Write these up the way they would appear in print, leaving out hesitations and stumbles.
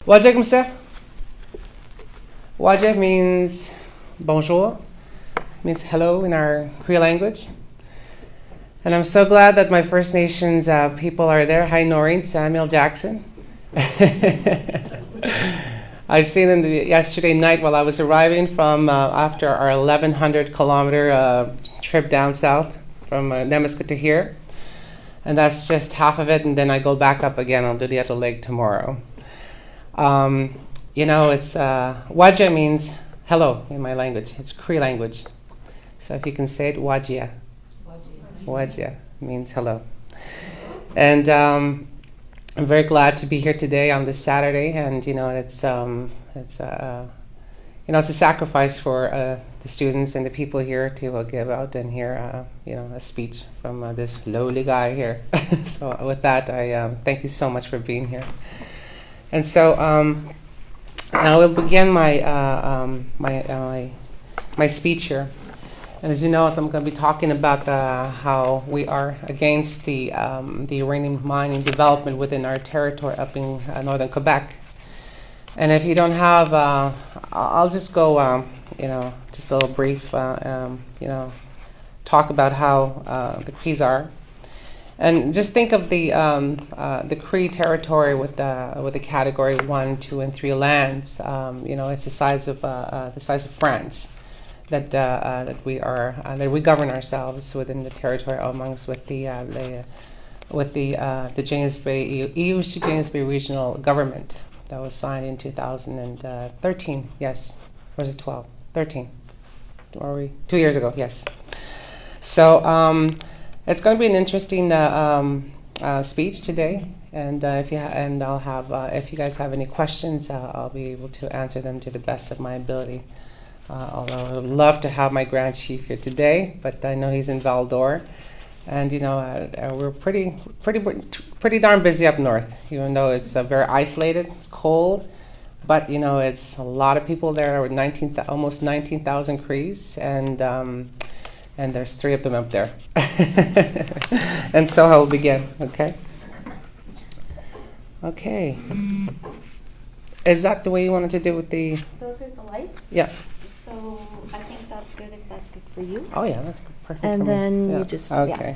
Wajek mse? Wajek means bonjour, means hello in our Cree language. And I'm so glad that my First Nations people are there. Hi, Noreen, Samuel Jackson. I've seen them yesterday night while I was arriving from after our 1,100 kilometer trip down south from Nemiska to here. And that's just half of it, and then I go back up again. I'll do the other leg tomorrow. It's Wajia means hello in my language. It's Cree language. So if you can say it, Wajia. Wajia means hello. And I'm very glad to be here today on this Saturday. And it's a sacrifice for the students and the people here to give out and hear a speech from this lowly guy here. So with that, I thank you so much for being here. And so I will begin my speech here. And as you know, I'm going to be talking about how we are against the uranium mining development within our territory up in northern Quebec. And if you don't have, I'll just go, just a little brief, talk about how the Crees are. And just think of the Cree territory with the category 1, 2, and 3 lands. It's the size of France. That we govern ourselves within the territory amongst with the James Bay EU's James Bay regional government that was signed in 2013. Yes, or was it 12? 13. Are we 2 years ago? Yes. So it's going to be an interesting speech today, and if you if you guys have any questions, I'll be able to answer them to the best of my ability. Although I would love to have my Grand Chief here today, but I know he's in Val-d'Or, and we're pretty darn busy up north. Even though it's very isolated, it's cold, but it's a lot of people there. With almost 19,000 Crees, and there's 3 of them up there. And so I will begin. Okay. Is that the way you wanted to do with the? Those are the lights. Yeah. So I think that's good if that's good for you. Oh yeah, that's perfect. And for then me. you just okay.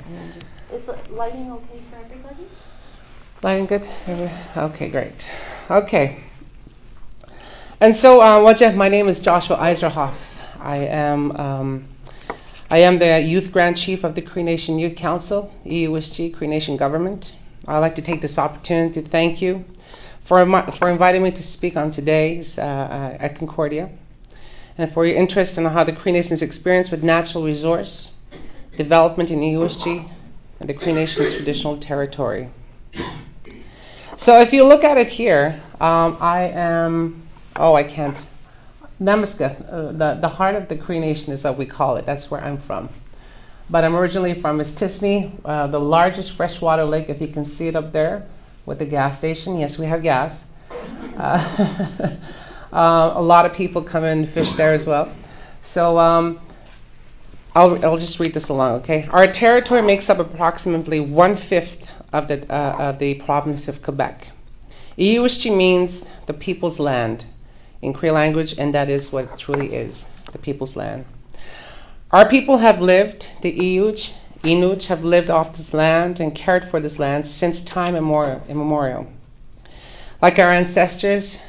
Is the lighting okay for everybody? Lighting good. Okay, great. Okay. And so, my name is Joshua Iserhoff. I am the Youth Grand Chief of the Cree Nation Youth Council, EUSG Cree Nation Government. I'd like to take this opportunity to thank you for inviting me to speak on today's at Concordia, and for your interest in how the Cree Nation's experience with natural resource development in EUSG and the Cree Nation's traditional territory. So if you look at it here, Nemiska, the heart of the Cree Nation is what we call it. That's where I'm from. But I'm originally from Istisni, the largest freshwater lake, if you can see it up there with the gas station. Yes, we have gas. A lot of people come in and fish there as well. So I'll just read this along, okay? Our territory makes up approximately 1/5 of the province of Quebec. EUSG means the people's land in Cree language, and that is what it truly is, the people's land. Our people have lived, the Inuit have lived off this land and cared for this land since time immemorial. Like our ancestors,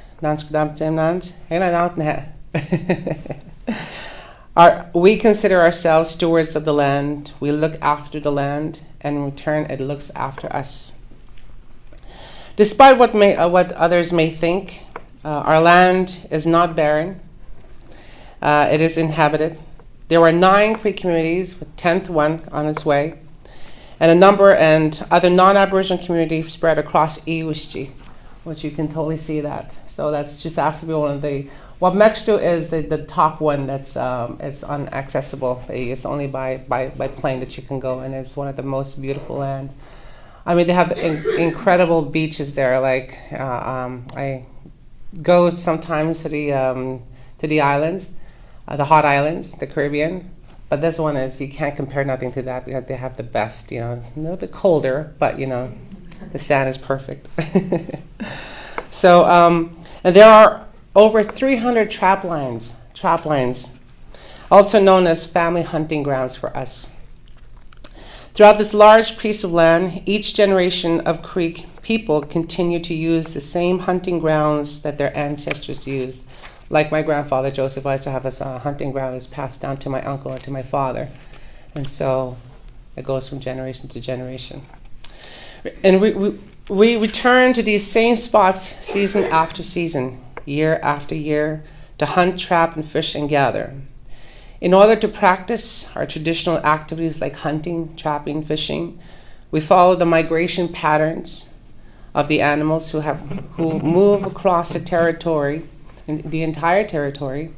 we consider ourselves stewards of the land. We look after the land, and in return, it looks after us. Despite what others may think, our land is not barren. It is inhabited. There were 9 Cree communities, with 10th one on its way, and a number and other non-Aboriginal communities spread across EUSG, which you can totally see that. So that's just has to be one of the. What Mextu is the top one that's it's inaccessible. It's only by plane that you can go, and it's one of the most beautiful lands. I mean, they have incredible beaches there. Like I go sometimes to the islands, the hot islands, the Caribbean. But this one is, you can't compare nothing to that. They have the best. It's a little bit colder, but the sand is perfect. So And there are over 300 trap lines, also known as family hunting grounds for us. Throughout this large piece of land, each generation of Cree people continue to use the same hunting grounds that their ancestors used. Like my grandfather, Joseph, I used to have a hunting ground that's passed down to my uncle and to my father. And so it goes from generation to generation. And we return to these same spots season after season, year after year, to hunt, trap, and fish and gather. In order to practice our traditional activities like hunting, trapping, fishing, we follow the migration patterns of the animals who move across the territory, the entire territory.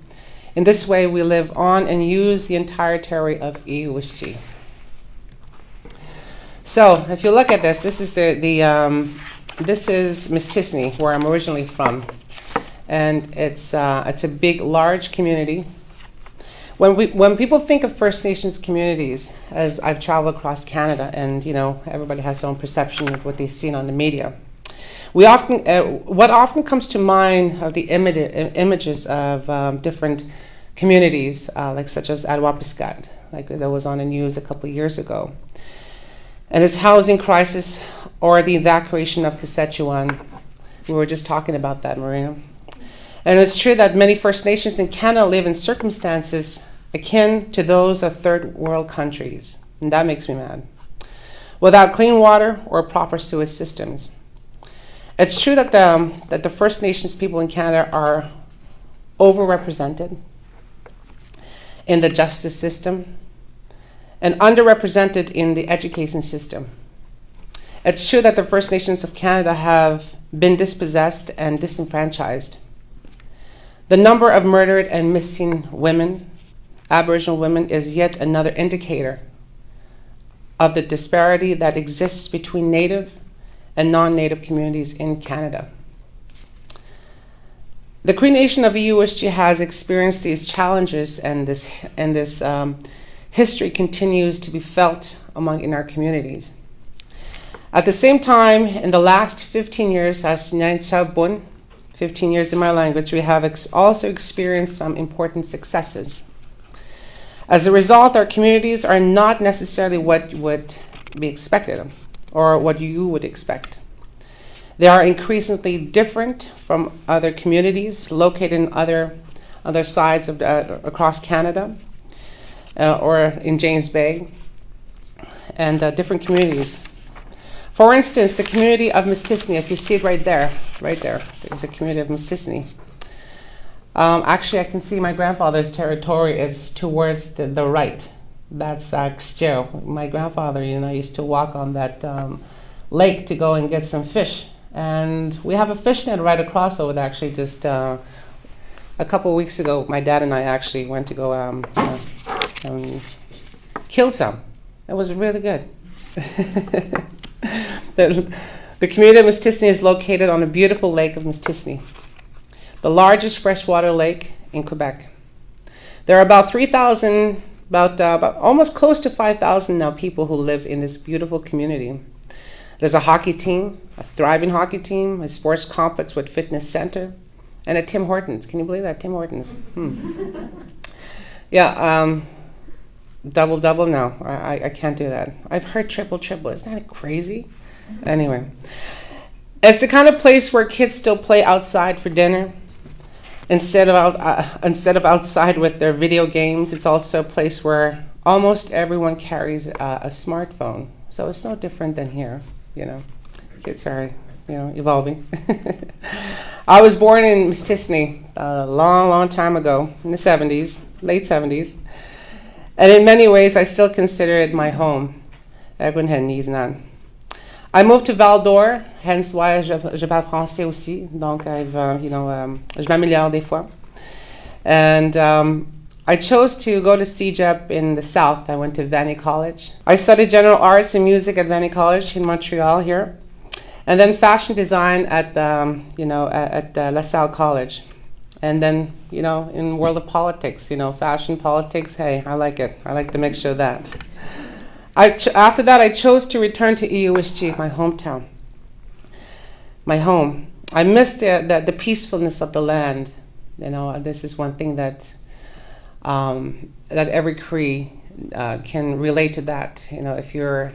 In this way, we live on and use the entire territory of Iserhoff. So, if you look at this, this is this is Mistissini, where I'm originally from, and it's a big, large community. When people think of First Nations communities, as I've traveled across Canada, and everybody has their own perception of what they've seen on the media, what often comes to mind are the images of different communities, like such as Adwapiskat, like that was on the news a couple of years ago, and its housing crisis, or the evacuation of Saskatchewan. We were just talking about that, Marina. And it's true that many First Nations in Canada live in circumstances akin to those of third world countries, and that makes me mad, without clean water or proper sewage systems. It's true that the First Nations people in Canada are overrepresented in the justice system and underrepresented in the education system. It's true that the First Nations of Canada have been dispossessed and disenfranchised. The number of murdered and missing women, Aboriginal women, is yet another indicator of the disparity that exists between Native and non-Native communities in Canada. The Cree Nation of Iserhoff has experienced these challenges, and this history continues to be felt in our communities. At the same time, in the last 15 years, as 15 years in my language, we have also experienced some important successes. As a result, our communities are not necessarily what would be expected or what you would expect. They are increasingly different from other communities located in other sides of across Canada or in James Bay, and different communities. For instance, the community of Mistissini, if you see it right there, the community of Mistissini. Actually, I can see my grandfather's territory is towards the right. That's Xtio. My grandfather, used to walk on that lake to go and get some fish. And we have a fish net right across over there. Actually, just a couple of weeks ago, my dad and I actually went to go kill some. It was really good. The community of Mistissini is located on a beautiful lake of Mistissini, the largest freshwater lake in Quebec. There are about 3,000, about almost close to 5,000 now people who live in this beautiful community. There's a hockey team, a thriving hockey team, a sports complex with fitness center, and a Tim Hortons. Can you believe that? Tim Hortons. Yeah, double, no. I can't do that. I've heard triple. Isn't that crazy? Anyway, it's the kind of place where kids still play outside for dinner instead of outside with their video games. It's also a place where almost everyone carries a smartphone. So it's no different than here. Kids are evolving. I was born in Mistissini a long time ago, in the 70s, late 70s. And in many ways, I still consider it my home. I moved to Val d'Or, hence why je parle français aussi. Donc, je m'améliore des fois. And I chose to go to CEGEP in the South. I went to Vanier College. I studied general arts and music at Vanier College in Montreal here. And then fashion design at La Salle College. And then, in world of politics, fashion, politics, hey, I like it. I like the mixture of that. After that, I chose to return to Iserhoff, my hometown, my home. I miss the peacefulness of the land. You know, this is one thing that that every Cree can relate to that. You know, if you're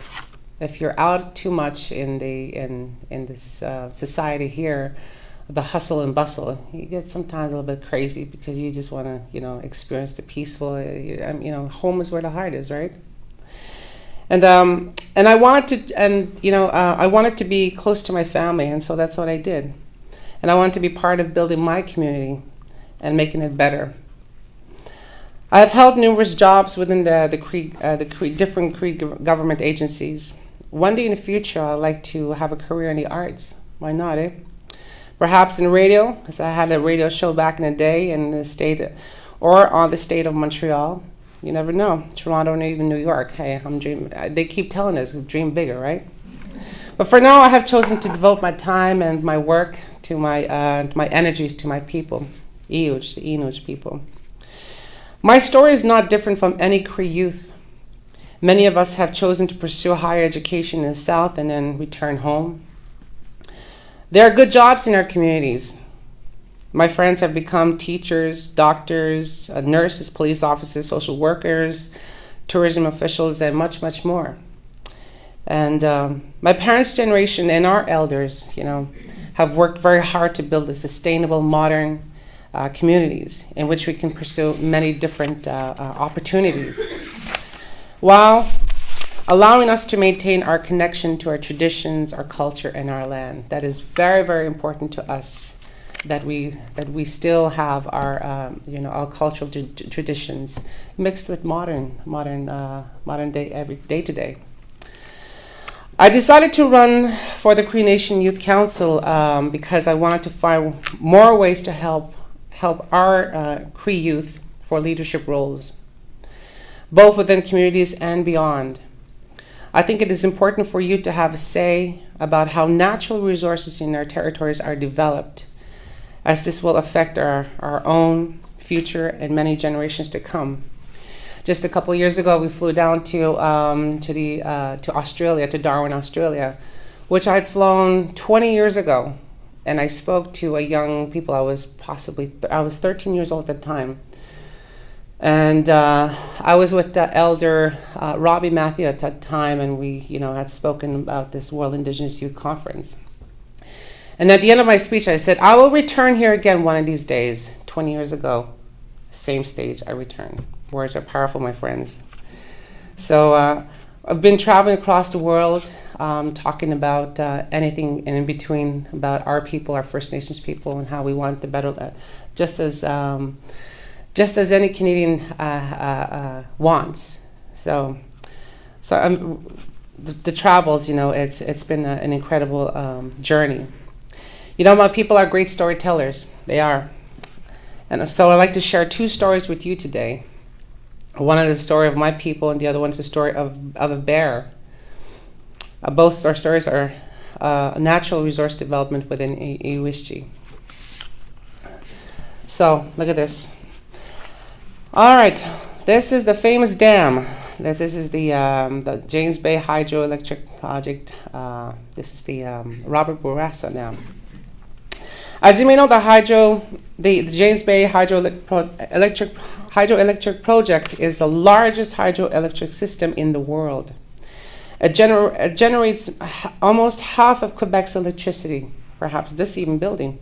out too much in this society here, the hustle and bustle, you get sometimes a little bit crazy because you just want to, you know, experience the peaceful. You know, home is where the heart is, right? And I wanted to, I wanted to be close to my family, and so that's what I did. And I wanted to be part of building my community and making it better. I have held numerous jobs within the Cree, different Cree government agencies. One day in the future, I'd like to have a career in the arts. Why not, eh? Perhaps in radio, because I had a radio show back in the day in the state, or on the state of Montreal. You never know. Toronto and even New York. Hey, I'm dreaming. They keep telling us, dream bigger, right? But for now, I have chosen to devote my time and my work to my energies to my people, Inuit people. My story is not different from any Cree youth. Many of us have chosen to pursue higher education in the South and then return home. There are good jobs in our communities. My friends have become teachers, doctors, nurses, police officers, social workers, tourism officials, and much, much more. And my parents' generation and our elders, you know, have worked very hard to build a sustainable, modern communities in which we can pursue many different opportunities, while allowing us to maintain our connection to our traditions, our culture, and our land. That is very, very important to us, that we still have our our cultural traditions mixed with modern day to day. I decided to run for the Cree Nation Youth Council because I wanted to find more ways to help our Cree youth for leadership roles, both within communities and beyond. I think it is important for youth to have a say about how natural resources in our territories are developed, as this will affect our own future and many generations to come. Just a couple years ago, we flew down to Australia, to Darwin, Australia, which I had flown 20 years ago. And I spoke to a young people. I was 13 years old at the time. And I was with the elder Robbie Matthew at that time, and we, had spoken about this World Indigenous Youth Conference. And at the end of my speech, I said, I will return here again one of these days. 20 years ago, same stage, I returned. Words are powerful, my friends. So I've been traveling across the world, talking about anything in between about our people, our First Nations people, and how we want to better, just as any Canadian wants. So the travels, it's been an incredible journey. My people are great storytellers. They are. And so I'd like to share two stories with you today. One is the story of my people, and the other one is the story of a bear. Both our stories are natural resource development within Iwischi. So look at this. All right, this is the famous dam. This is the James Bay Hydroelectric Project. This is the Robert Bourassa Dam. As you may know, the James Bay Hydroelectric Project is the largest hydroelectric system in the world. It generates almost half of Quebec's electricity, perhaps this even building.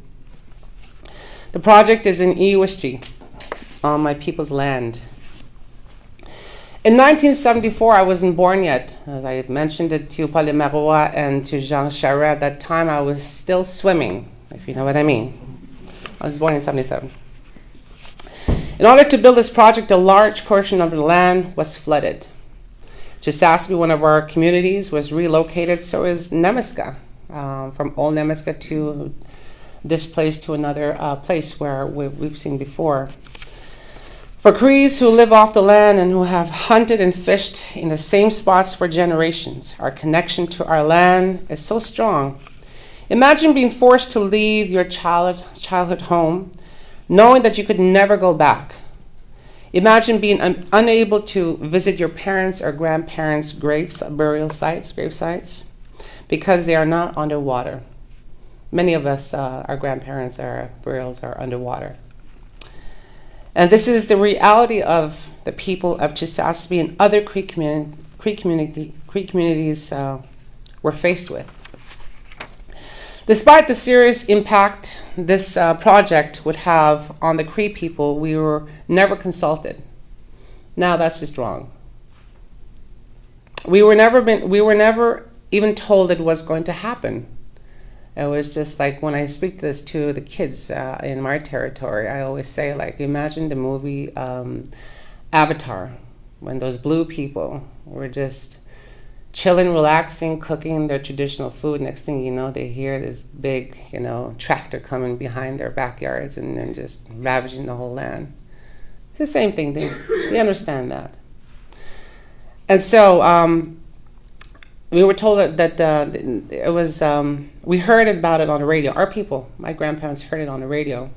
The project is in Iwischi, on my people's land. In 1974, I wasn't born yet. As I had mentioned it to Paul Marois and to Jean Charest, at that time I was still swimming, if you know what I mean. I was born in 77. In order to build this project, a large portion of the land was flooded. Chisasby, one of our communities, was relocated, so is Nemiska, from Old Nemiska to this place to another place where we've seen before. For Crees who live off the land and who have hunted and fished in the same spots for generations, our connection to our land is so strong. Imagine being forced to leave your childhood home, knowing that you could never go back. Imagine being unable to visit your parents' or grandparents' grave sites, because they are not underwater. Many of us, our grandparents, our burials are underwater. And this is the reality of the people of Chisasibi and other Cree communities were faced with. Despite the serious impact this project would have on the Cree people, we were never consulted. Now that's just wrong. We were never even told it was going to happen. It was just like when I speak this to the kids in my territory, I always say, like, imagine the movie Avatar, when those blue people were just chilling, relaxing, cooking their traditional food. Next thing you know, they hear this big, tractor coming behind their backyards and then just ravaging the whole land. It's the same thing. They understand that. And so we were told that it was, we heard about it on the radio. Our people, my grandparents heard it on the radio.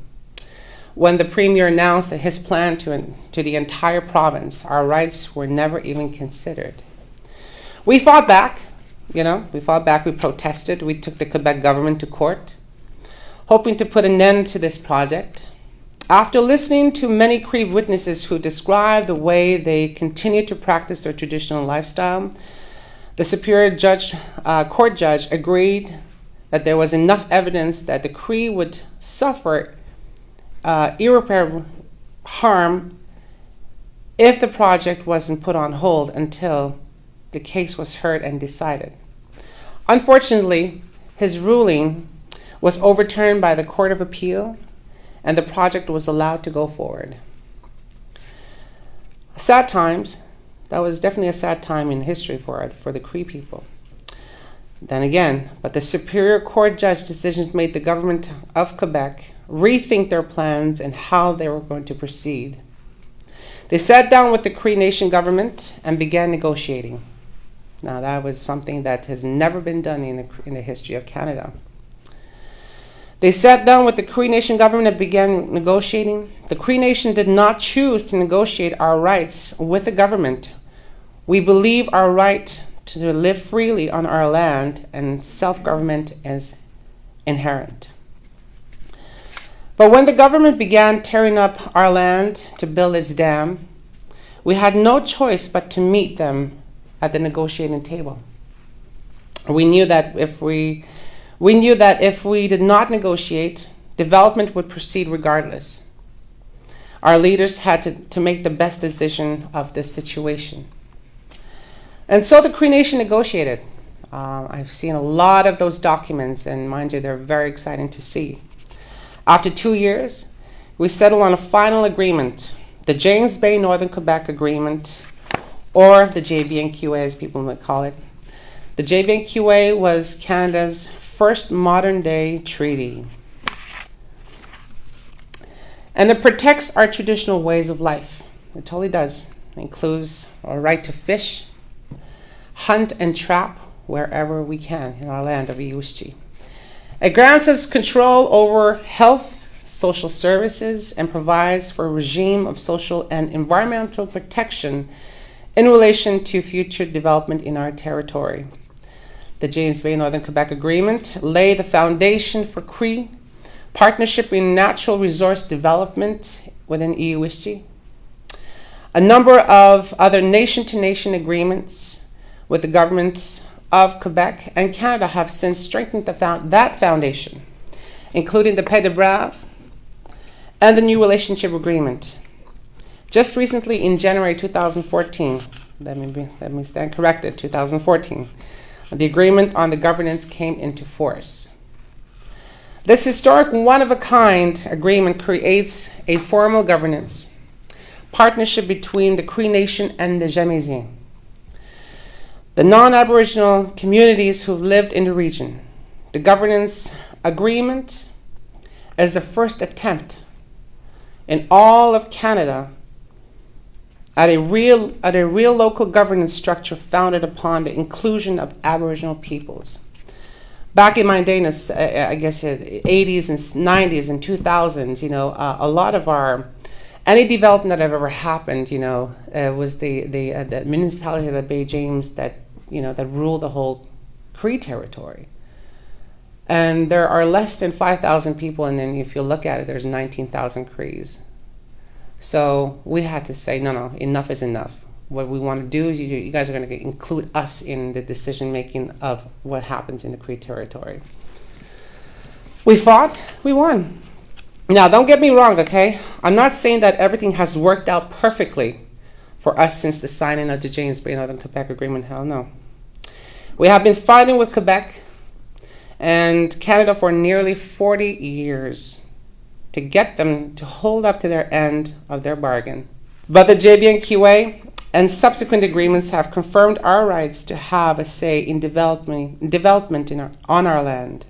When the premier announced that his plan to the entire province, our rights were never even considered. We fought back, we protested, we took the Quebec government to court, hoping to put an end to this project. After listening to many Cree witnesses who described the way they continued to practice their traditional lifestyle, the Superior Court judge agreed that there was enough evidence that the Cree would suffer irreparable harm if the project wasn't put on hold until the case was heard and decided. Unfortunately, his ruling was overturned by the Court of Appeal, and the project was allowed to go forward. Sad times. That was definitely a sad time in history for the Cree people. Then again, but the Superior Court judge decisions made the government of Quebec rethink their plans and how they were going to proceed. They sat down with the Cree Nation government and began negotiating. Now, that was something that has never been done in the history of Canada. They sat down with the Cree Nation government and began negotiating. The Cree Nation did not choose to negotiate our rights with the government. We believe our right to live freely on our land and self-government is inherent. But when the government began tearing up our land to build its dam, we had no choice but to meet them at the negotiating table. We knew that if we did not negotiate, development would proceed regardless. Our leaders had to make the best decision of this situation. And so the Cree Nation negotiated. I've seen a lot of those documents, and mind you, they're very exciting to see. After 2 years, we settled on a final agreement, the James Bay Northern Quebec Agreement, or the JBNQA as people might call it. The JBNQA was Canada's first modern-day treaty. And it protects our traditional ways of life. It totally does. It includes our right to fish, hunt and trap wherever we can in our land of Iuschi. It grants us control over health, social services, and provides for a regime of social and environmental protection in relation to future development in our territory. The James Bay Northern Quebec Agreement laid the foundation for Cree partnership in natural resource development within Iuschi. A number of other nation-to-nation agreements with the governments of Quebec and Canada have since strengthened that foundation, including the Paix de Brave and the New Relationship Agreement. Just recently, in January 2014, let me stand corrected, 2014, the agreement on the governance came into force. This historic one-of-a-kind agreement creates a formal governance partnership between the Cree Nation and the Jamaisiens, the non-Aboriginal communities who lived in the region. The governance agreement is the first attempt in all of Canada at a real local governance structure founded upon the inclusion of Aboriginal peoples. Back in my day, I guess 80s and 90s and 2000s, a lot of any development that ever happened, was the municipality of the Bay James that ruled the whole Cree territory. And there are less than 5,000 people, and then if you look at it, there's 19,000 Crees. So we had to say, no, enough is enough. What we want to do is you guys are going to include us in the decision making of what happens in the Cree territory. We fought, we won. Now, don't get me wrong, okay? I'm not saying that everything has worked out perfectly for us since the signing of the James Bay Northern Quebec Agreement. Hell no. We have been fighting with Quebec and Canada for nearly 40 years to get them to hold up to their end of their bargain. But the JBNQA and subsequent agreements have confirmed our rights to have a say in development on our land.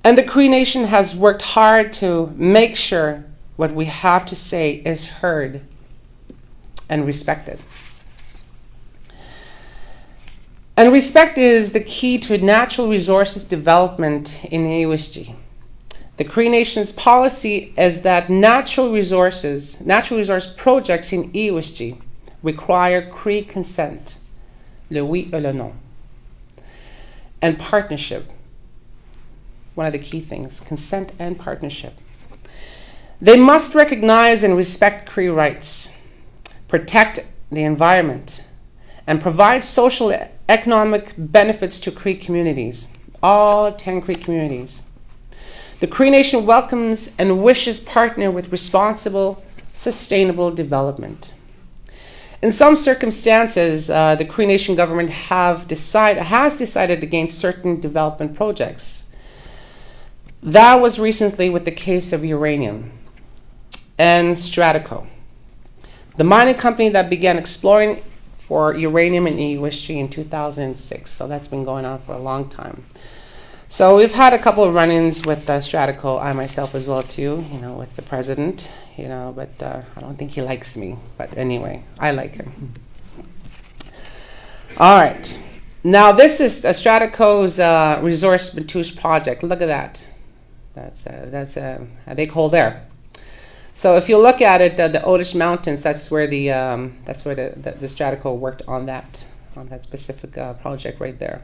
And the Cree Nation has worked hard to make sure what we have to say is heard and respected. And respect is the key to natural resources development in USG. The Cree Nation's policy is that natural resource projects in USG require Cree consent, le oui et le non, and partnership. One of the key things, consent and partnership. They must recognize and respect Cree rights, protect the environment, and provide social economic benefits to Cree communities, all 10 Cree communities. The Cree Nation welcomes and wishes partner with responsible, sustainable development. In some circumstances, the Cree Nation government has decided against certain development projects. That was recently with the case of Uranium and Stratico, the mining company that began exploring for uranium in USG in 2006. So that's been going on for a long time. So we've had a couple of run-ins with Stratico, I myself as well too, with the president, but I don't think he likes me. But anyway, I like him. All right. Now this is Stratico's resource Matouche project. Look at that. That's a big hole there. So if you look at it, the Odish Mountains, that's where the Stratico worked on that specific project right there.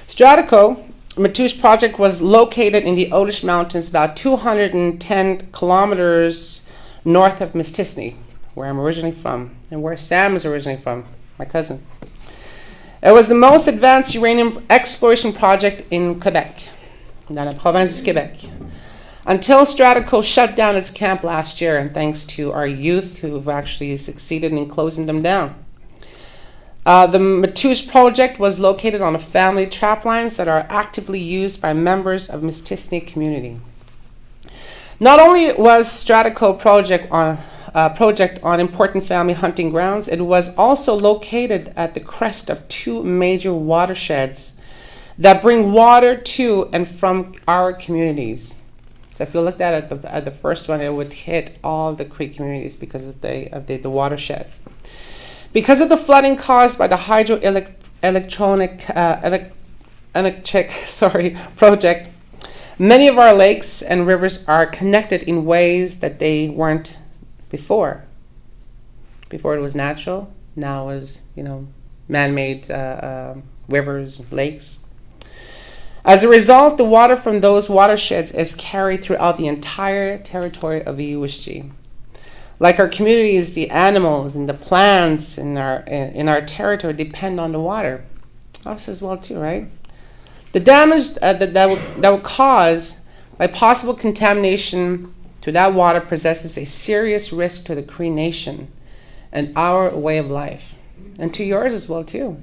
Stratico Matouche project was located in the Odish Mountains, about 210 kilometers north of Mistissini, where I'm originally from, and where Sam is originally from, my cousin. It was the most advanced uranium exploration project in Quebec, dans la province du Québec, until Stratico shut down its camp last year, and thanks to our youth who've actually succeeded in closing them down. The Matouche project was located on a family trap lines that are actively used by members of Mistissini community. Not only was Stratico project on important family hunting grounds, it was also located at the crest of two major watersheds that bring water to and from our communities. So if you looked at it at the first one, it would hit all the Cree communities because of the watershed. Because of the flooding caused by the hydroelectric project, many of our lakes and rivers are connected in ways that they weren't before. Before it was natural, now is man-made rivers, lakes. As a result, the water from those watersheds is carried throughout the entire territory of the USG. Like our communities, the animals and the plants in our territory depend on the water. Us as well too, right? The damage that would cause by possible contamination to that water possesses a serious risk to the Cree Nation and our way of life, and to yours as well too.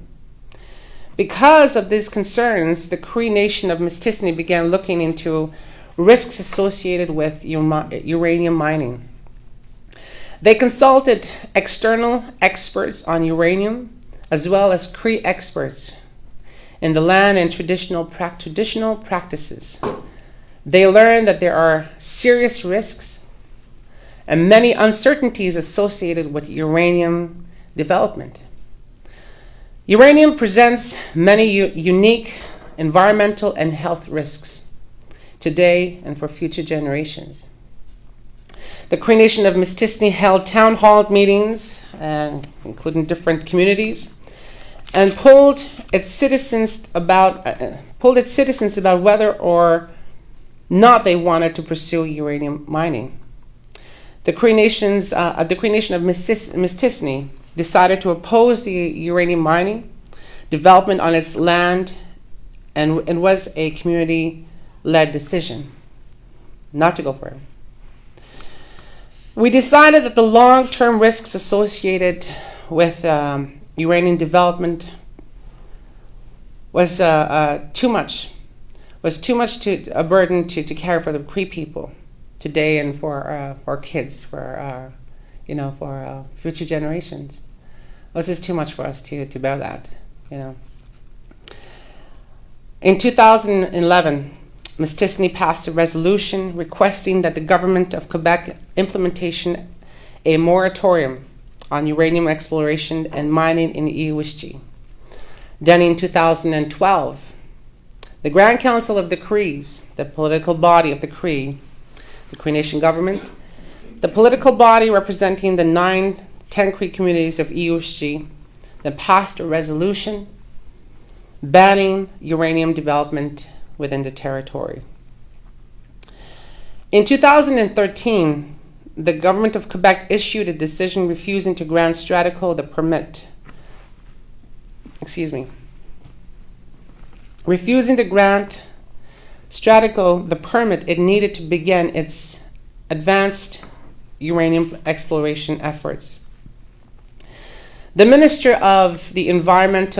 Because of these concerns, the Cree Nation of Mistissini began looking into risks associated with uranium mining. They consulted external experts on uranium, as well as Cree experts in the land and traditional practices. They learned that there are serious risks and many uncertainties associated with uranium development. Uranium presents many unique environmental and health risks today and for future generations. The Cree Nation of Mistissini held town hall meetings, including different communities, and polled its citizens about polled its citizens about whether or not they wanted to pursue uranium mining. The Cree Nation of Mistissini decided to oppose the uranium mining development on its land, and was a community-led decision not to go for it. We decided that the long-term risks associated with uranium development was too much to a burden to carry for the Cree people today and for our kids, for future generations. It was just too much for us to bear that, In 2011, Mistissini passed a resolution requesting that the government of Quebec implementation a moratorium on uranium exploration and mining in Iserhoff. Then in 2012, the Grand Council of the Crees, the political body of the Cree Nation government, the political body representing the 10 Cree communities of Iserhoff, then passed a resolution banning uranium development within the territory. In 2013, the government of Quebec issued a decision refusing to grant Stratico the permit. Refusing to grant Stratico the permit it needed to begin its advanced uranium exploration efforts. The Minister of the Environment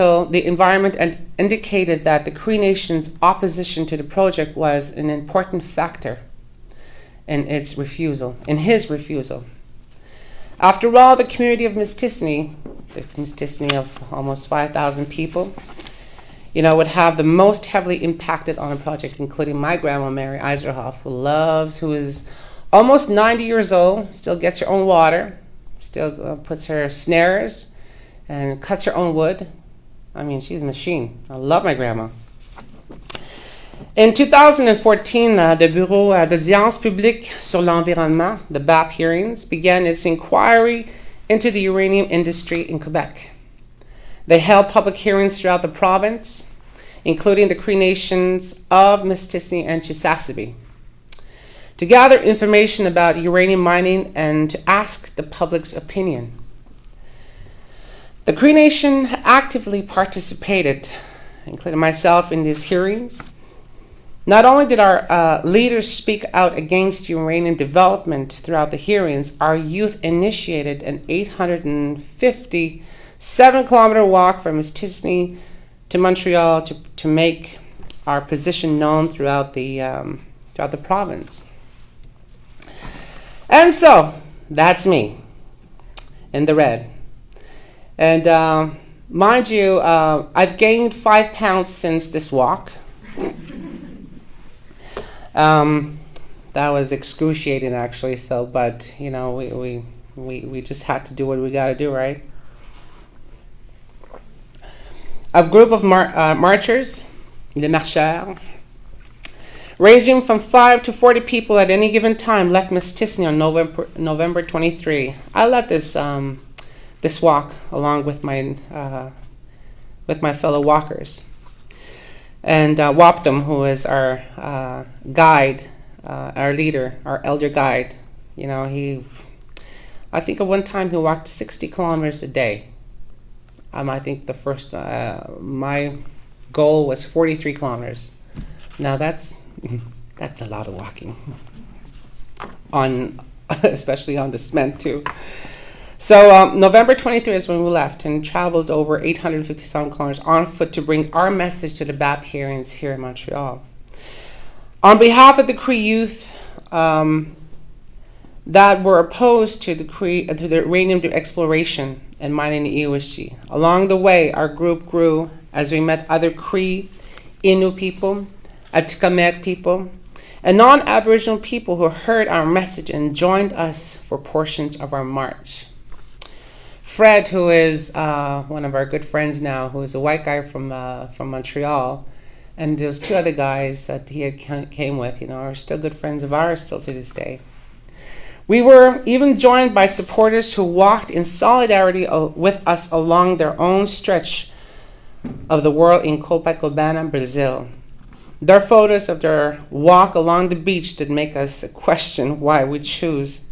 indicated that the Cree Nation's opposition to the project was an important factor in his refusal. After all, the community of Mistissini of almost 5,000 people, would have the most heavily impacted on the project, including my grandma, Mary Iserhoff, who is almost 90 years old, still gets her own water, still puts her snares, and cuts her own wood. I mean, she's a machine. I love my grandma. In 2014, the Bureau d'Audience Publique sur l'Environnement, the BAP hearings, began its inquiry into the uranium industry in Quebec. They held public hearings throughout the province, including the Cree Nations of Mistissini and Chisasibi, to gather information about uranium mining and to ask the public's opinion. The Cree Nation actively participated, including myself, in these hearings. Not only did our leaders speak out against uranium development throughout the hearings, our youth initiated an 857-kilometer walk from Mistissini to Montreal to make our position known throughout the province. And so, that's me, in the red. And mind you, I've gained 5 pounds since this walk. That was excruciating, actually. But we just had to do what we got to do, right? A group of marchers, les marcheurs, ranging from 5 to 40 people at any given time, left Mistissini on November 23. I led this walk along with my fellow walkers. And Waptum, who is our guide, our leader, our elder guide, I think at one time he walked 60 kilometers a day. I think the first, my goal was 43 kilometers. Now that's a lot of walking, especially on the cement too. So November 23rd is when we left and traveled over 857 kilometers on foot to bring our message to the BAP hearings here in Montreal. On behalf of the Cree youth that were opposed to the uranium exploration and mining in Iserhoff, along the way our group grew as we met other Cree, Innu people, Atikamekw people, and non-Aboriginal people who heard our message and joined us for portions of our march. Fred, who is one of our good friends now, who is a white guy from Montreal, and those 2 other guys that he had came with, are still good friends of ours still to this day. We were even joined by supporters who walked in solidarity with us along their own stretch of the world in Copacabana, Brazil. Their photos of their walk along the beach did make us question why we choose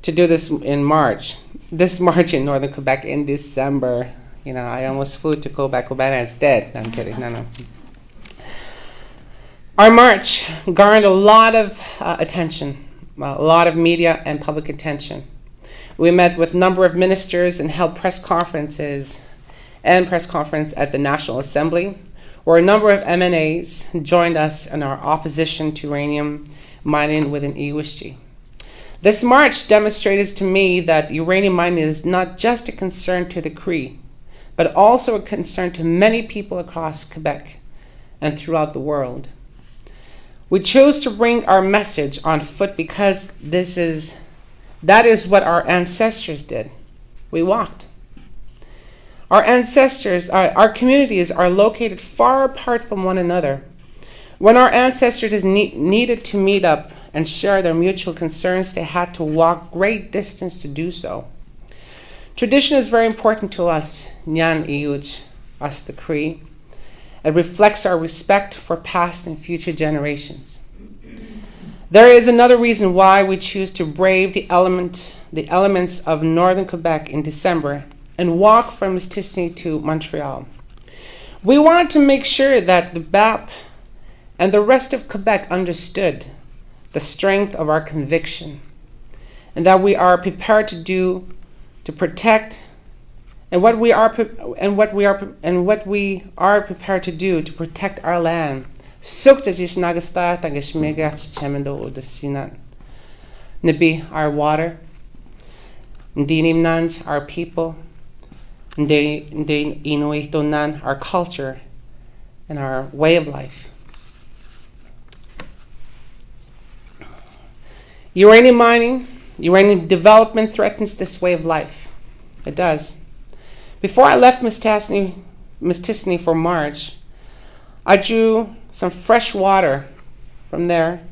to do this in March. This March in northern Quebec in December. You know, I almost flew to Quebec instead. No, I'm kidding. No. Our march garnered a lot of attention, a lot of media and public attention. We met with a number of ministers and held press conference at the National Assembly, where a number of MNAs joined us in our opposition to uranium mining within Iwischi. This march demonstrated to me that uranium mining is not just a concern to the Cree, but also a concern to many people across Quebec and throughout the world. We chose to bring our message on foot because that is what our ancestors did. We walked. Our ancestors, our communities are located far apart from one another. When our ancestors needed to meet up and share their mutual concerns, they had to walk great distance to do so. Tradition is very important to us, Nyan Iyuj, us the Cree. It reflects our respect for past and future generations. There is another reason why we choose to brave the elements of northern Quebec in December and walk from Mistassini to Montreal. We wanted to make sure that the BAP and the rest of Quebec understood the strength of our conviction and that we are prepared to protect and what we are prepared to do to protect our land. Nibi, our water, Ndinimnans, our people, Inuitonan, our culture, and our way of life. Uranium mining, uranium development threatens this way of life. It does. Before I left Mistassini for March, I drew some fresh water from there,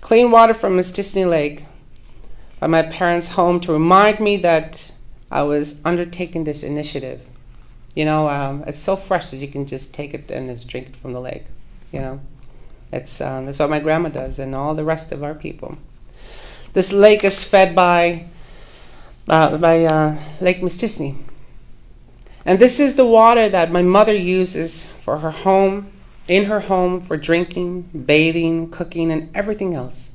clean water from Mistassini Lake, by my parents' home to remind me that I was undertaking this initiative. You know, it's so fresh that you can just take it and just drink it from the lake. You know, that's what my grandma does and all the rest of our people. This lake is fed by Lake Mistassini. And this is the water that my mother uses for her home, in her home, for drinking, bathing, cooking, and everything else.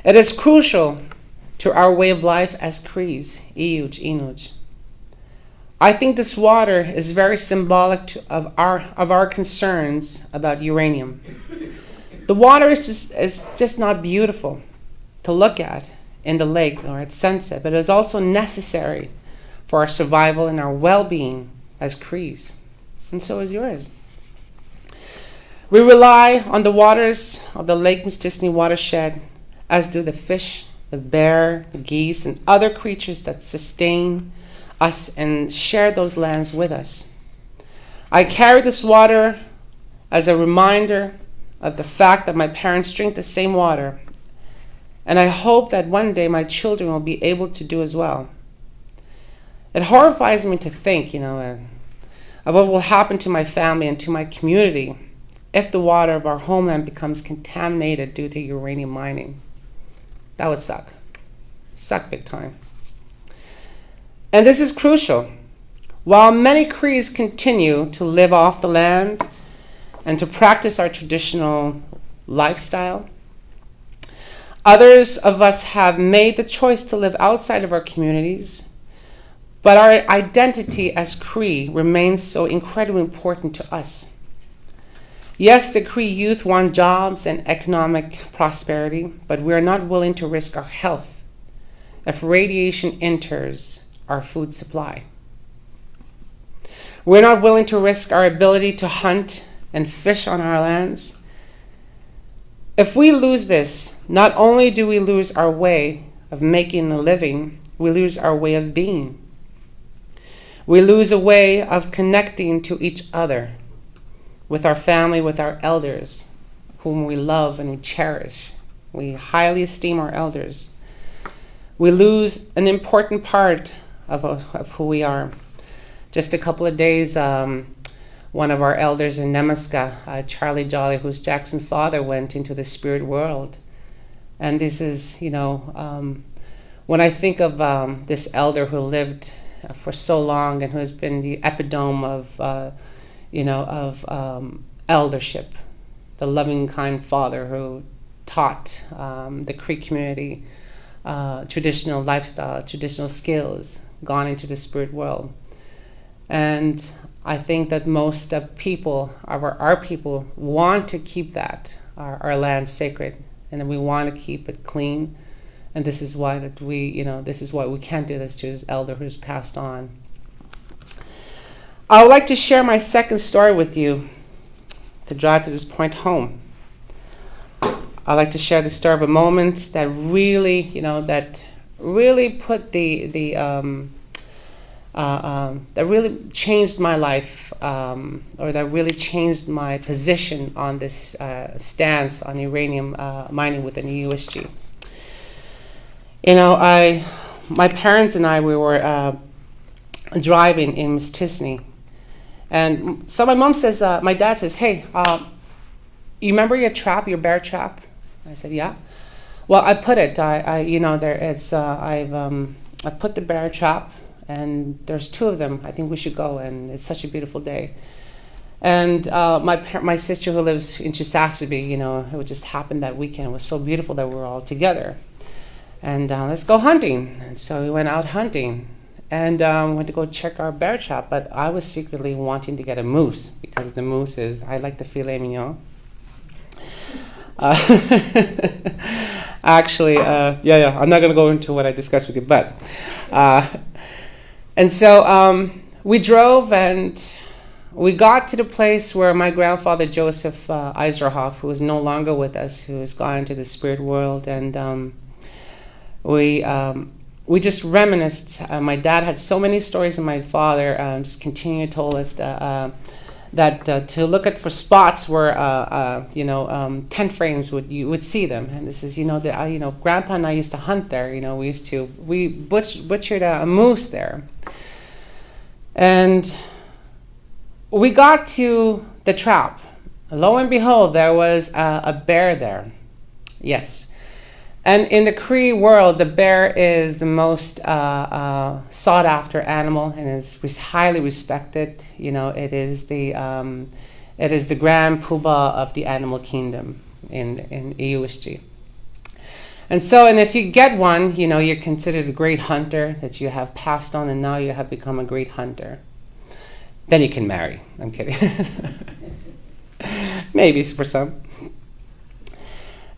It is crucial to our way of life as Crees, Iyuj, Inuj. I think this water is very symbolic of our concerns about uranium. The water is just not beautiful to look at in the lake or at sunset, but it is also necessary for our survival and our well-being as Crees, and so is yours. We rely on the waters of the Lake Mistassini watershed, as do the fish, the bear, the geese, and other creatures that sustain us and share those lands with us. I carry this water as a reminder of the fact that my parents drink the same water, and I hope that one day my children will be able to do as well. It horrifies me to think, of what will happen to my family and to my community if the water of our homeland becomes contaminated due to uranium mining. That would suck. Suck big time. And this is crucial. While many Crees continue to live off the land and to practice our traditional lifestyle, others of us have made the choice to live outside of our communities, but our identity as Cree remains so incredibly important to us. Yes, the Cree youth want jobs and economic prosperity, but we are not willing to risk our health if radiation enters our food supply. We're not willing to risk our ability to hunt and fish on our lands. If we lose this, not only do we lose our way of making a living, we lose our way of being. We lose a way of connecting to each other, with our family, with our elders, whom we love and we cherish. We highly esteem our elders. We lose an important part of who we are. Just a couple of days one of our elders in Nemaska, Charlie Jolly, who's Jackson's father, went into the spirit world. And this is, when I think of this elder who lived for so long and who has been the epitome of, eldership, the loving, kind father who taught the Cree community traditional lifestyle, traditional skills, gone into the spirit world. And I think that most of people, our people, want to keep that, our land sacred, and we want to keep it clean. And this is why this is why we can't do this to his elder who's passed on. I would like to share my second story with you to drive to this point home. I'd like to share the story of a moment that really, put that really changed my life, or that really changed my position on this stance on uranium mining within the USG. My parents and I, we were driving in Mistissini, and so my mom says, my dad says, "Hey, you remember your trap, your bear trap?" I said, "Yeah." Well, I put it. I put the bear trap, and there's 2 of them. I think we should go, and it's such a beautiful day. And my sister who lives in Chisasibi, it would just happen that weekend. It was so beautiful that we were all together. And let's go hunting. And so we went out hunting, and went to go check our bear trap. But I was secretly wanting to get a moose, because the moose I like the filet mignon. Actually, I'm not going to go into what I discussed with you, but and so we drove, and we got to the place where my grandfather Joseph Iserhoff, who is no longer with us, who has gone into the spirit world, and we just reminisced. My dad had so many stories, and my father just continued told us that to look at for spots where tent frames you would see them. And this is Grandpa and I used to hunt there. We butchered a moose there. And we got to the trap. Lo and behold, there was a bear there. Yes. And in the Cree world, the bear is the most sought after animal, and is highly respected. It is the grand poobah of the animal kingdom in EUSG. And if you get one, you're considered a great hunter, that you have passed on, and now you have become a great hunter. Then you can marry. I'm kidding. Maybe for some.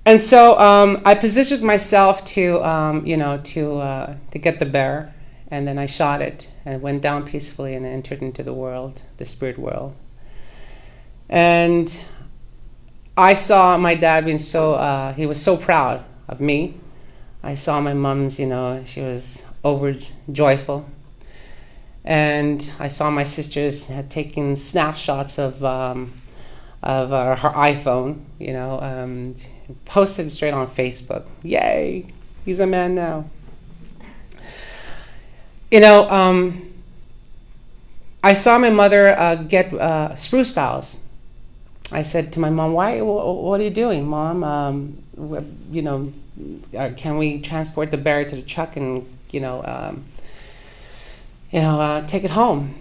And so I positioned myself to get the bear, and then I shot it and went down peacefully and entered into the world, the spirit world. And I saw my dad being he was so proud of me. I saw my mom's, she was overjoyful. And I saw my sisters had taken snapshots of her iPhone, posted straight on Facebook. Yay, he's a man now. I saw my mother get spruce boughs. I said to my mom, what are you doing, Mom? Can we transport the bear to the truck and, take it home?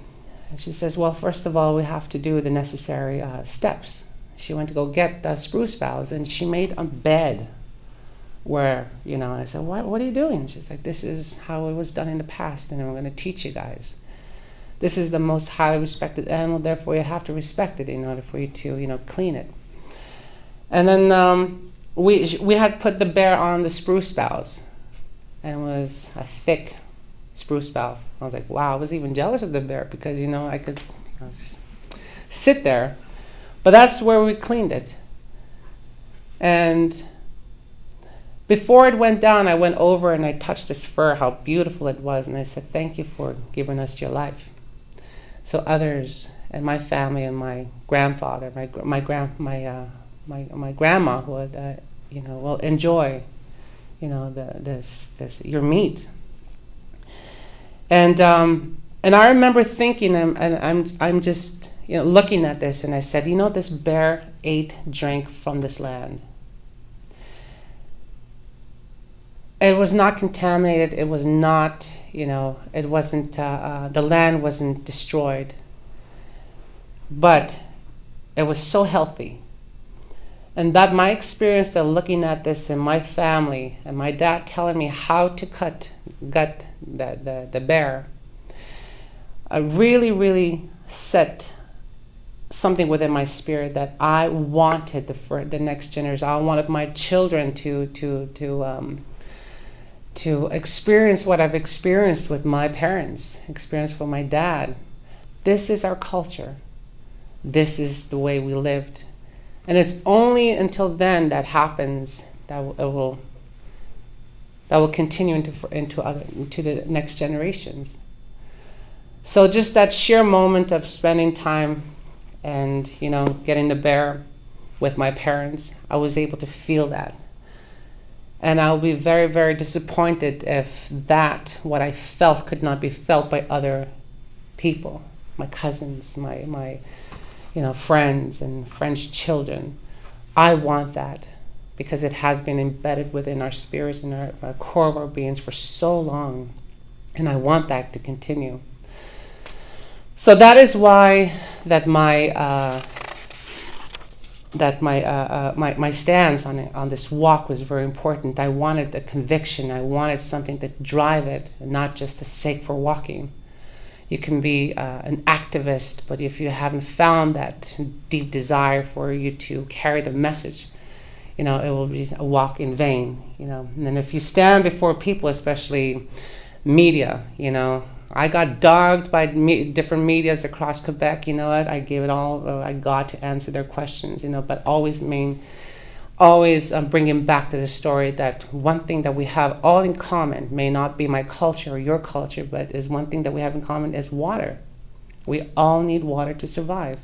And she says, well, first of all, we have to do the necessary steps. She went to go get the spruce boughs, and she made a bed where, I said, what are you doing? She's like, this is how it was done in the past, and we're going to teach you guys. This is the most highly respected animal, therefore you have to respect it in order for you to, clean it. And then we had put the bear on the spruce boughs, and it was a thick spruce bough. I was like, wow, I was even jealous of the bear because, I could just sit there. But that's where we cleaned it. And before it went down, I went over and I touched this fur, how beautiful it was, and I said, thank you for giving us your life. So others and my family and my grandfather, my grandma would, will enjoy, this your meat. And I remember thinking, and I'm just, looking at this, and I said, this bear drank from this land. It was not contaminated. It was not, it wasn't, the land wasn't destroyed. But it was so healthy. And that my experience of looking at this in my family, and my dad telling me how to gut the bear, really, really set something within my spirit that I wanted the next generation. I wanted my children to experience what I've experienced with my parents, experienced with my dad. This is our culture. This is the way we lived. And it's only until then that happens that will continue into the next generations. So just that sheer moment of spending time and, getting the bear with my parents, I was able to feel that. And I'll be very, very disappointed if what I felt, could not be felt by other people, my cousins, my friends and friends' children. I want that because it has been embedded within our spirits and our core of our beings for so long. And I want that to continue. So that is why that my stance on this walk was very important. I wanted a conviction. I wanted something to drive it, not just the sake for walking. You can be an activist, but if you haven't found that deep desire for you to carry the message, it will be a walk in vain. And then if you stand before people, especially media, I got dogged by different medias across Quebec. You know what? I gave it all I got to answer their questions. But always bringing back to the story that one thing that we have all in common may not be my culture or your culture, but is one thing that we have in common is water. We all need water to survive.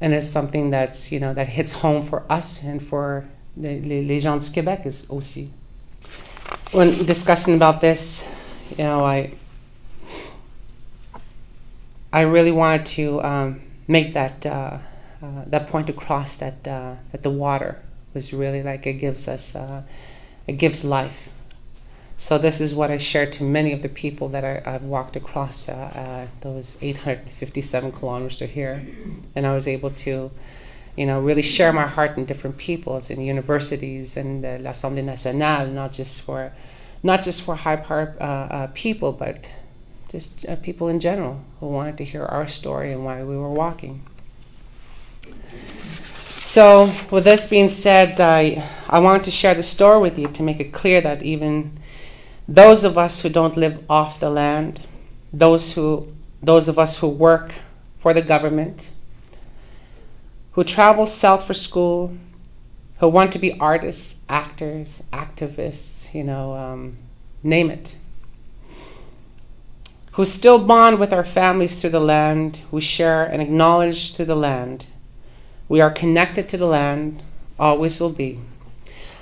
And it's something that's, that hits home for us and for les gens du Québec aussi. When discussing about this, I really wanted to make that point across that the water was really like it gives life. So this is what I shared to many of the people that I've walked across those 857 kilometers to here, and I was able to, really share my heart in different peoples, in universities and l'Assemblée nationale, not just for high power people, but just people in general who wanted to hear our story and why we were walking. So with this being said, I wanted to share the story with you to make it clear that even those of us who don't live off the land, those of us who work for the government, who travel south for school, who want to be artists, actors, activists, name it, who still bond with our families through the land, who share and acknowledge through the land. We are connected to the land, always will be.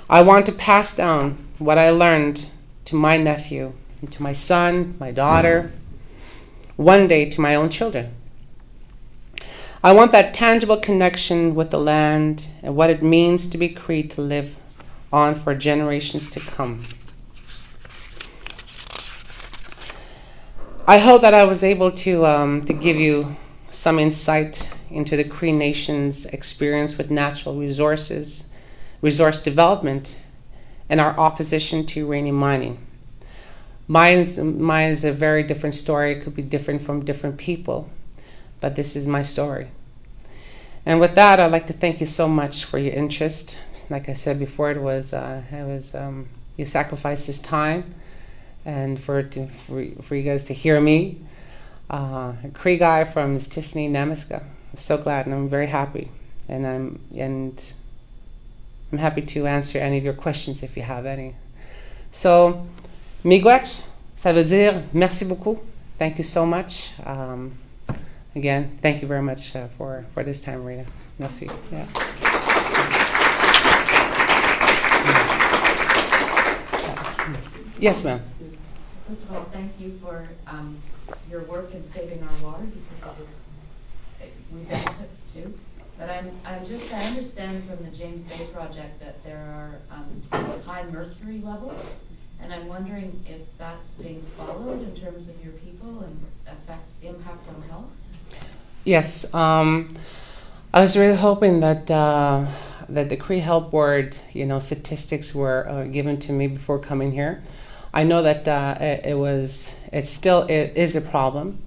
I want to pass down what I learned to my nephew, and to my son, my daughter, one day to my own children. I want that tangible connection with the land and what it means to be Cree, to live on for generations to come. I hope that I was able to give you some insight into the Cree Nation's experience with natural resources, resource development, and our opposition to uranium mining. Mine is a very different story. It could be different from different people, but this is my story. And with that, I'd like to thank you so much for your interest. Like I said before, you sacrificed this time, and for you guys to hear me, a Cree guy from Stisney, Namaska. I'm so glad, and I'm very happy, and I'm happy to answer any of your questions if you have any. So, miigwech, ça veut dire merci beaucoup. Thank you so much. Again, thank you very much for this time, Rita. Merci. Yeah. Yes, ma'am. First of all, thank you for your work in saving our water, because we benefit too. But I understand from the James Bay project that there are high mercury levels, and I'm wondering if that's being followed in terms of your people and impact on health. Yes, I was really hoping that that the Cree Health Board, statistics were given to me before coming here. I know that it is a problem,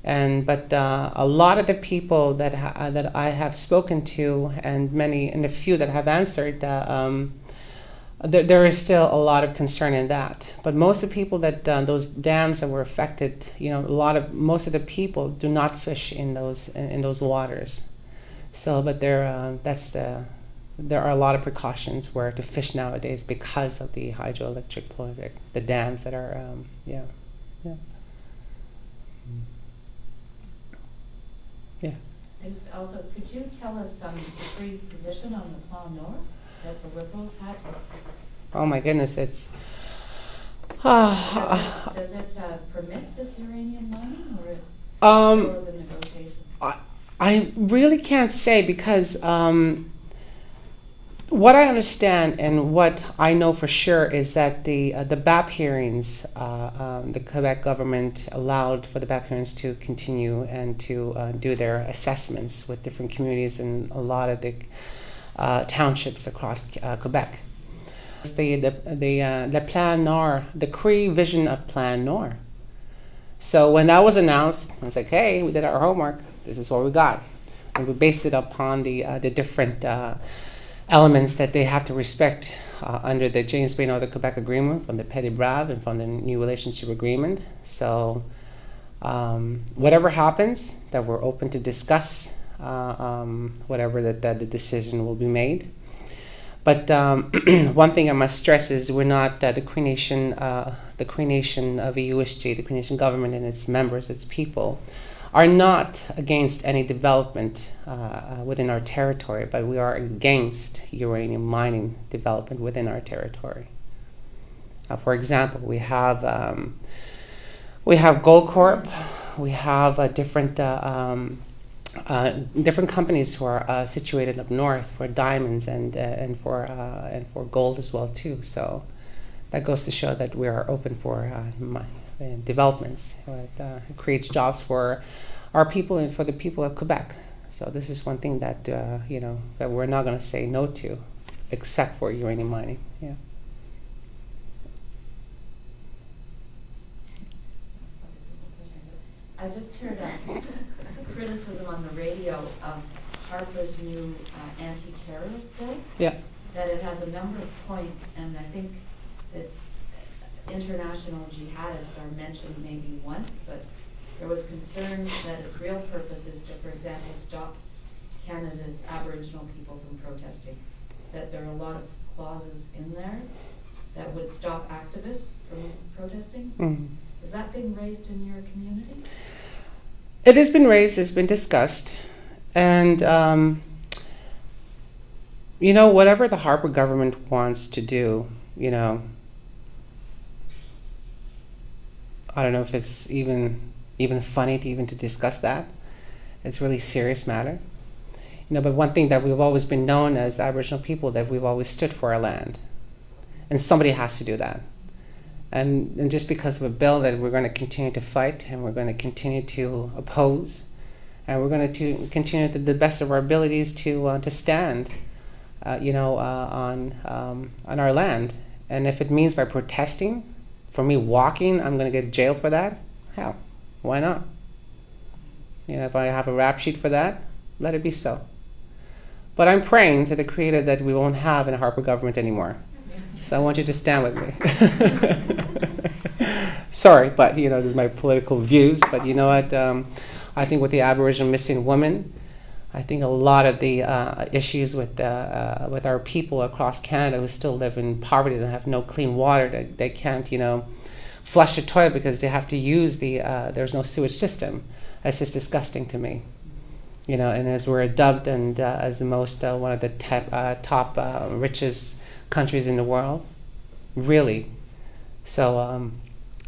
but a lot of the people that I have spoken to, and a few that have answered, there is still a lot of concern in that. But most of the people that those dams that were affected, most of the people do not fish in those waters. So, but there are a lot of precautions where to fish nowadays because of the hydroelectric project, the dams that are, yeah. Also, could you tell us the Cree position on the Plan Nord that the Liberals had? Oh my goodness, it's. Does it permit this uranium mining, or still is a negotiation? I really can't say because what I understand and what I know for sure is that the BAP hearings, the Quebec government allowed for the BAP hearings to continue and to do their assessments with different communities in a lot of the townships across Quebec. The Plan Nord, the Cree vision of Plan Nord. So when that was announced, I was like, hey, we did our homework. This is what we got. And we based it upon the different elements that they have to respect under the James Bay Northern Quebec Agreement, from the Petit Brave and from the New Relationship Agreement. So whatever happens, that we're open to discuss whatever that the decision will be made. But one thing I must stress is we're not the Cree Nation of the USG, the Cree Nation government and its members, its people, are not against any development within our territory, but we are against uranium mining development within our territory. For example, we have Goldcorp, we have different companies who are situated up north for diamonds and for gold as well too. So that goes to show that we are open for developments. It creates jobs for our people and for the people of Quebec. So this is one thing that that we're not going to say no to, except for uranium mining. Yeah. I just heard a criticism on the radio of Harper's new anti-terrorist bill. Yeah. That it has a number of points, and I think that international jihadists are mentioned maybe once, but there was concern that its real purpose is to, for example, stop Canada's Aboriginal people from protesting. That there are a lot of clauses in there that would stop activists from protesting. Mm-hmm. Is that being raised in your community? It has been raised, it's been discussed, and whatever the Harper government wants to do, I don't know if it's even funny to discuss that. It's a really serious matter. But one thing that we've always been known as Aboriginal people, that we've always stood for our land. And somebody has to do that. And just because of a bill that we're going to continue to fight, and we're going to continue to oppose, and we're going to continue to the best of our abilities to stand, on our land. And if it means by protesting, for me walking, I'm going to get jailed for that. Hell, why not? If I have a rap sheet for that, let it be so. But I'm praying to the Creator that we won't have a Harper government anymore. So I want you to stand with me. Sorry, but this is my political views. But you know what? I think with the Aboriginal missing women, I think a lot of the issues with our people across Canada who still live in poverty and have no clean water, they can't flush the toilet because they have to use there's no sewage system. That's just disgusting to me. And as we're dubbed and as the most one of the top richest countries in the world, really. So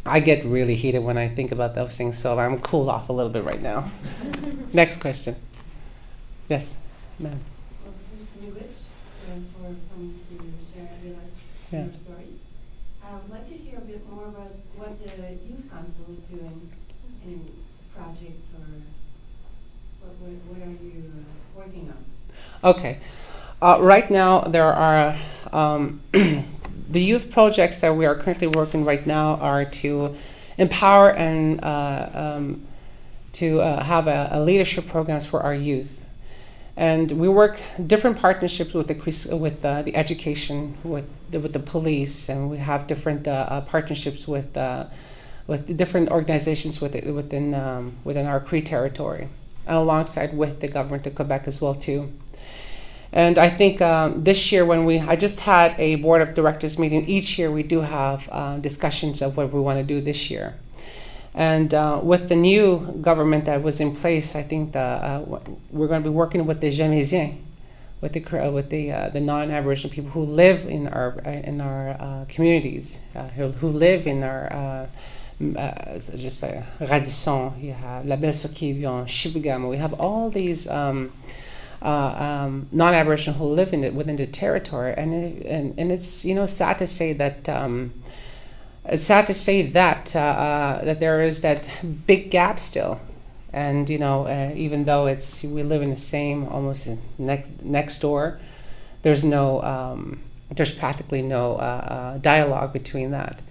I get really heated when I think about those things, so I'm cooled off a little bit right now. Next question. Yes, ma'am. Well, first, Miigwech, for coming to share with us Yeah. your stories. I would like to hear a bit more about what the Youth Council is doing, any projects, or what are you working on? Okay. Right now, there are the youth projects that we are currently working right now are to empower and to have a leadership programs for our youth. And we work different partnerships with the education, with the police, and we have different partnerships with different organizations within our Cree territory, and alongside with the government of Quebec as well too. And I think this year I just had a board of directors meeting. Each year we do have discussions of what we want to do this year. And with the new government that was in place, I think we're going to be working with the Jamaisiens, with the non-Aboriginal people who live in our communities, who live in our just say Radisson, you have La Belle-Soquille, Chibougamau. We have all these non-Aboriginal who live within the territory, and it's sad to say that. It's sad to say that that there is that big gap still, and even though we live in the same almost next door, there's practically no dialogue between that.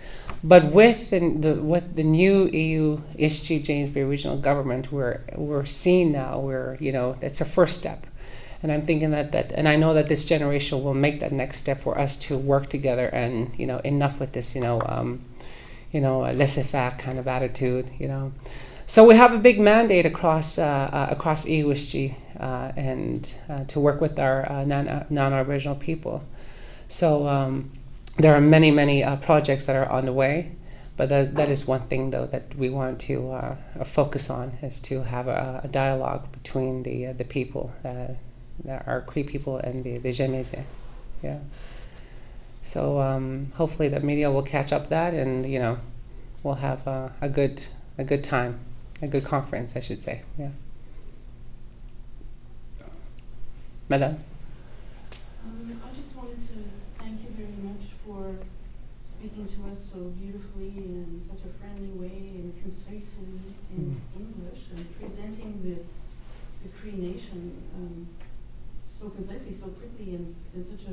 But with the new EU Ischii James Bay regional government, we're seeing now it's a first step. And I'm thinking that and I know that this generation will make that next step for us to work together, and enough with this laissez-faire kind of attitude, So we have a big mandate across EUSG and to work with our non-Aboriginal people. So there are many projects that are on the way, but that is one thing though that we want to focus on, is to have a dialogue between the people. Our Cree people and the Jamaisiens, yeah. So hopefully the media will catch up that, and we'll have a good time, a good conference, I should say, yeah. Madame. I just wanted to thank you very much for speaking to us so beautifully in such a friendly way and concisely in English, and presenting the Cree nation so concisely, so quickly, in such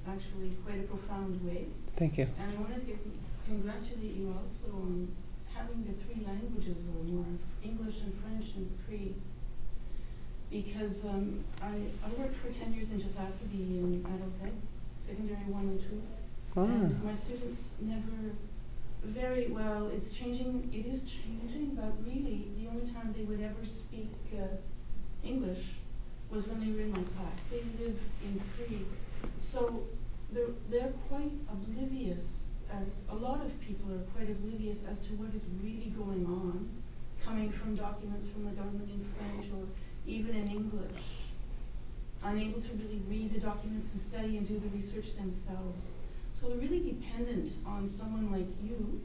actually quite a profound way. Thank you. And I wanted to congratulate you also on having the three languages, or more, English and French and Cree, because I worked for 10 years in Chisasibi in Adelaide, secondary 1 and 2. Ah. And my students never, very well, it is changing, but really the only time they would ever speak English was when they were in my class. They live in Cree. So they're quite oblivious, as a lot of people are quite oblivious as to what is really going on, coming from documents from the government in French or even in English, unable to really read the documents and study and do the research themselves. So they're really dependent on someone like you,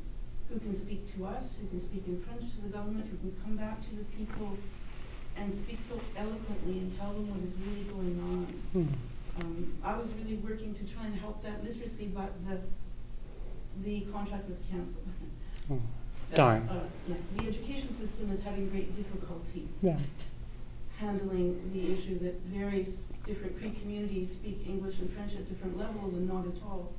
who can speak to us, who can speak in French to the government, who can come back to the people and speak so eloquently and tell them what is really going on. I was really working to try and help that literacy, but the contract was cancelled. Darn. Yeah, the education system is having great difficulty handling the issue that various different Cree communities speak English and French at different levels and not at all,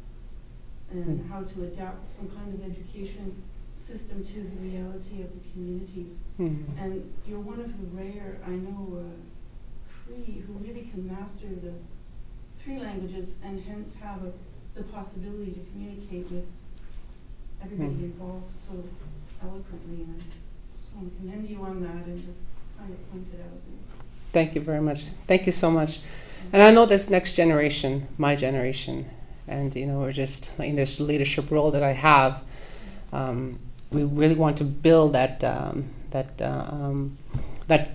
and how to adapt some kind of education system to the reality of the communities. And you're one of the rare, I know, Cree who really can master the three languages and hence have the possibility to communicate with everybody involved so eloquently. And I just want to commend you on that and just kind of point it out. Thank you very much. Thank you so much. And I know this next generation, my generation, and we're just in this leadership role that I have. We really want to build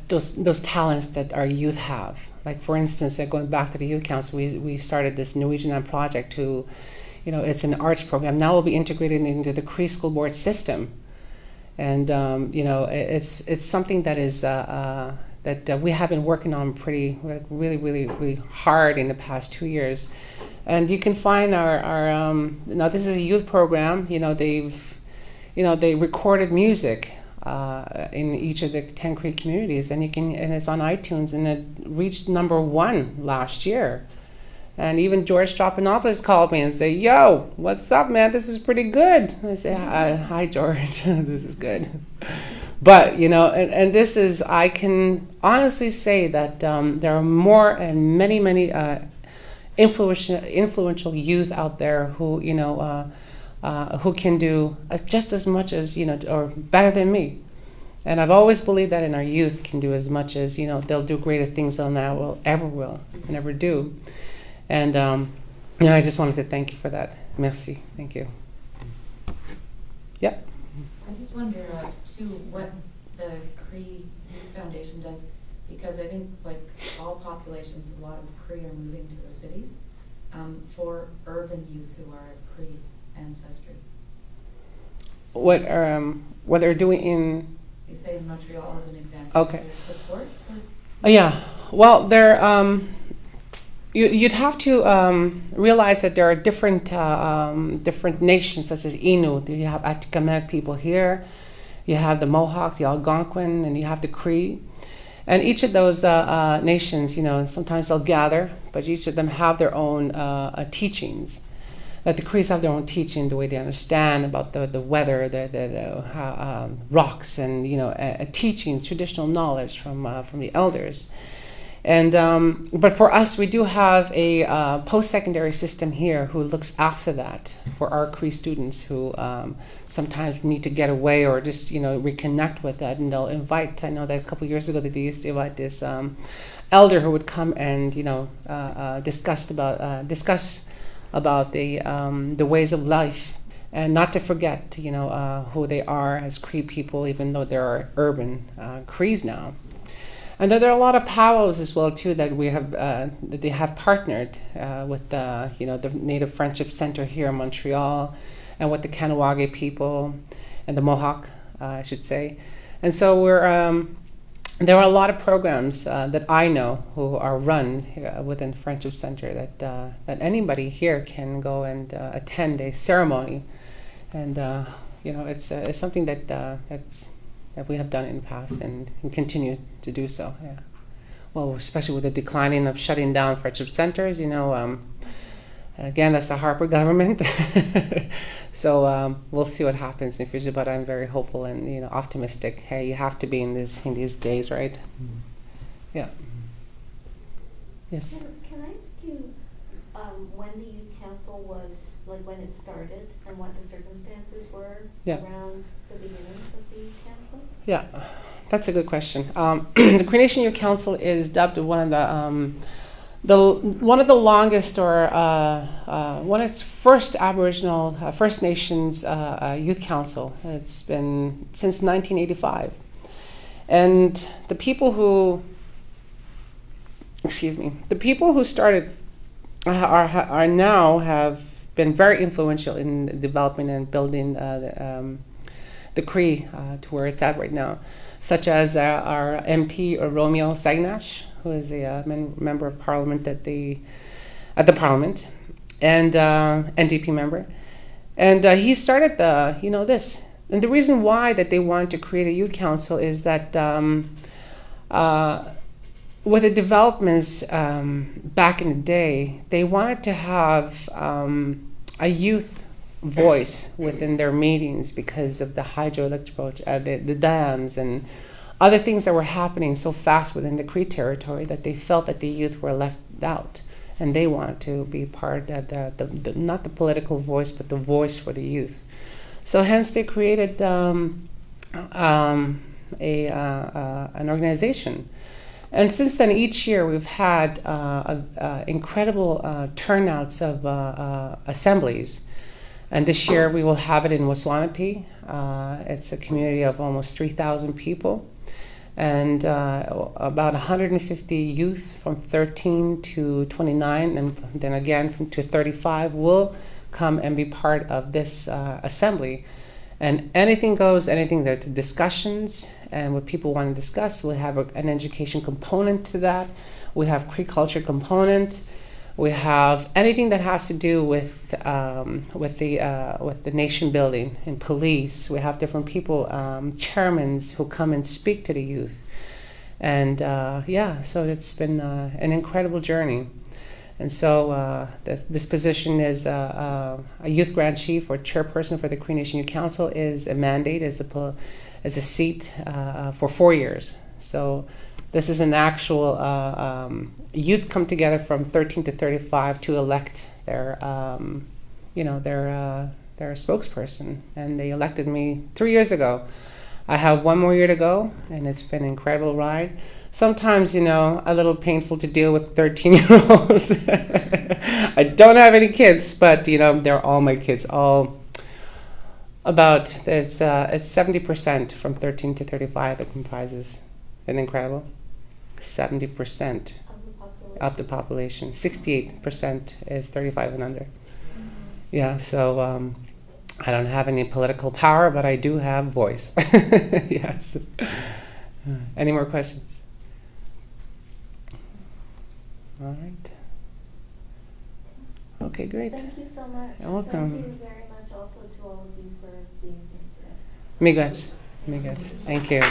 those talents that our youth have. Like for instance, going back to the Youth Council, we started this Norwegian project who, it's an arts program. Now will be integrated into the Cree school board system. And, it's something that is that we have been working on pretty, like, really hard in the past 2 years. And you can find our now this is a youth program. They recorded music in each of the 10 Cree communities, and it's on iTunes, and it reached #1 last year. And even George Strophanopoulos called me and said, "Yo, what's up, man? This is pretty good." I say, "Hi, George. This is good." But and this is, I can honestly say that there are more and many influential youth out there who who can do just as much as or better than me. And I've always believed that in our youth can do as much as they'll do greater things than I will ever do. And I just wanted to thank you for that. Merci. Thank you. Yeah. I just wonder too what the Cree Youth Foundation does, because I think like all populations, a lot of Cree are moving to the cities, for urban youth who are of Cree ancestry. What they're doing in? You say in Montreal as an example. Okay. Support? Yeah. Well, they're you'd have to realize that there are different nations, such as Innu. You have Atikamekw people here. You have the Mohawk, the Algonquin, and you have the Cree. And each of those nations, sometimes they'll gather, but each of them have their own teachings. That the Crees have their own teaching, the way they understand about the weather, the rocks, and teachings, traditional knowledge from the elders. And but for us, we do have a post-secondary system here who looks after that for our Cree students who sometimes need to get away or just reconnect with that, and they'll invite. I know that a couple of years ago that they used to invite this elder who would come and discuss about the ways of life, and not to forget who they are as Cree people, even though there are urban Crees now. And there are a lot of powwows as well too that we have that they have partnered with the Native Friendship Center here in Montreal, and with the Kahnawake people and the Mohawk, I should say. And so there are a lot of programs that I know who are run within the Friendship Center that anybody here can go and attend a ceremony, and it's something that we have done in the past and continue to do so. Yeah. Well, especially with the declining of shutting down friendship centers, again, that's the Harper government. So we'll see what happens in the future, but I'm very hopeful and optimistic. Hey, you have to be in these days, right? Yeah. Yes. Can I ask you when the youth council was, like when it started, and what the circumstances were around the beginnings of the youth council? Yeah, that's a good question. The Cree Nation Youth Council is dubbed one of the longest, or one of its first Aboriginal First Nations youth council. It's been since 1985, and the people who started are now have been very influential in developing and building the Cree to where it's at right now, such as our MP Romeo Sagnash, who is a member of Parliament at the Parliament, and NDP member, and he started this. And the reason why that they wanted to create a youth council is that with the developments back in the day, they wanted to have a youth voice within their meetings because of the hydroelectric, the dams and other things that were happening so fast within the Cree territory that they felt that the youth were left out, and they wanted to be part of the not the political voice, but the voice for the youth. So hence they created an organization. And since then, each year we've had incredible turnouts of assemblies. And this year we will have it in Waswanipi. It's a community of almost 3,000 people. And about 150 youth from 13 to 29, and then again to 35 will come and be part of this assembly. And anything goes, anything there to discussions, and what people want to discuss. We have an education component to that. We have Cree culture component. We have anything that has to do with the nation building and police. We have different people, chairmen who come and speak to the youth. And so it's been an incredible journey. And so this position is a youth grand chief or chairperson for the Cree Nation Youth Council is a mandate, is a seat for 4 years. So this is an actual youth come together from 13 to 35 to elect their spokesperson, and they elected me 3 years ago. I have 1 more year to go, and it's been an incredible ride. Sometimes, a little painful to deal with 13-year-olds. I don't have any kids, but, they're all my kids. All about, it's 70% from 13 to 35 that comprises. Isn't it incredible? 70% of the population. 68% is 35 and under. Yeah, so I don't have any political power, but I do have voice. Yes. Any more questions? All right. Okay, great. Thank you so much. You're welcome. Thank you very much also to all of you for being here today. Miigwech. Thank you.